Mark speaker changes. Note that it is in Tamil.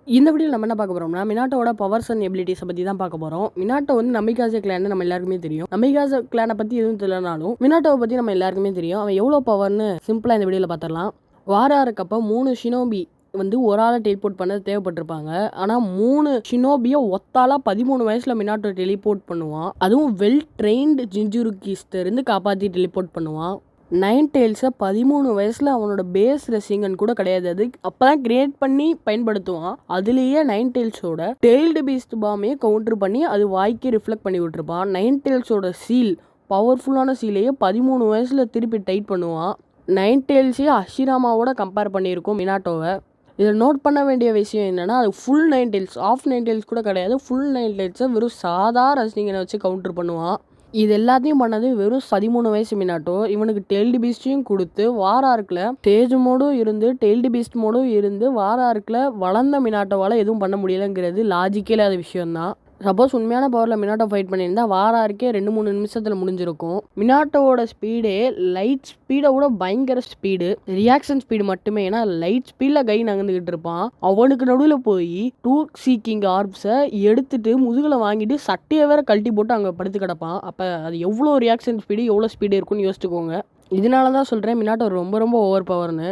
Speaker 1: இந்த வீடியோவில் நம்ம என்ன பார்க்க போறோம்னா, மினாட்டோட பவர்ஸ் அண்ட் எபிலிட்டிஸை பற்றி தான் பார்க்க போகிறோம். மினாட்டோ வந்து நமிகாசே கிளான்னு நம்ம எல்லாருக்குமே தெரியும். நமிகாசே கிளானை பற்றி எதுவும் தெரியலனாலும் மினாட்டோவை பற்றி நம்ம எல்லாருக்குமே தெரியும். அவன் எவ்வளோ பவர்னு சிம்பிளாக இந்த வீடியோவில் பார்த்துடலாம். வாராருக்கப்போ 3 ஷினோபி வந்து ஒரு ஆளை டெலிபோர்ட் பண்ண தேவைப்பட்டிருப்பாங்க. ஆனால் 3 ஷினோபியை ஒத்தாலா 13 வயசில் மினாட்டோ டெலிபோர்ட் பண்ணுவான். அதுவும் வெல் ட்ரெயின்டு ஜின்ஜுருக்கிஸ்டருந்து காப்பாற்றி டெலிபோர்ட் பண்ணுவான். நைன் டெயில்ஸை 13 வயசில் அவனோட பேஸ் ரெசிங்கன் கூட கிடையாது, அது அப்போ தான் கிரியேட் பண்ணி பயன்படுத்துவான். அதுலேயே நைன் டெயில்ஸோட டெய்ல்டு பீஸ்ட் பாமையே கவுண்டர் பண்ணி அது வாய்க்கே ரிஃப்ளெக்ட் பண்ணி விட்டுருப்பான். நைன் டெயில்ஸோட சீல் பவர்ஃபுல்லான சீலையே 13 வயசில் திருப்பி டைட் பண்ணுவான். நைன் டெயில்ஸே அஷிராமாவோட கம்பேர் பண்ணியிருக்கோம் மினாட்டோவை. இதில் நோட் பண்ண வேண்டிய விஷயம் என்னென்னா, அது full nine tails, half nine tails கூட கிடையாது. ஃபுல் நைன் டெயில்ஸை வெறும் சாதாரண ரெசிங்கனை வச்சு கவுண்டர் பண்ணுவான். இது எல்லாத்தையும் பண்ணது வெறும் 13 வயசு மினாட்டோ. இவனுக்கு டெய்ல்டு பீஸ்டையும் கொடுத்து வார் ஆர்க்கில் ஸ்டேஜ் மோடும் இருந்து டெய்ல்டு பீஸ்ட் மோடும் இருந்து வார் ஆர்க்கில் வளர்ந்த மினாட்டோவால் எதுவும் பண்ண முடியலைங்கிறது லாஜிக்கே இல்லாத விஷயம்தான். சப்போஸ் உண்மையான பவரில் மினாட்டோ ஃபைட் பண்ணியிருந்தால் வாராருக்கே 2-3 நிமிஷத்தில் முடிஞ்சிருக்கும். மினாட்டோவோட ஸ்பீடே லைட் ஸ்பீடை விட பயங்கர ஸ்பீடு, ரியாக்ஷன் ஸ்பீடு மட்டுமே. ஏன்னா லைட் ஸ்பீடில் கை நகர்ந்துக்கிட்டு இருப்பான். அவனுக்கு நடுவில் போய் டூக் சீக்கிங் ஆர்ப்ஸை எடுத்துட்டு முதுகில் வாங்கிட்டு சட்டையை வேற கழட்டி போட்டு அங்கே படுத்து கிடப்பான். அப்போ அது எவ்வளோ ரியாக்ஷன் ஸ்பீடு, எவ்வளோ ஸ்பீடு இருக்குன்னு யோசிச்சுக்கோங்க. இதனால தான் சொல்கிறேன் மினாட்டோ ரொம்ப ரொம்ப ஓவர் பவர்னு.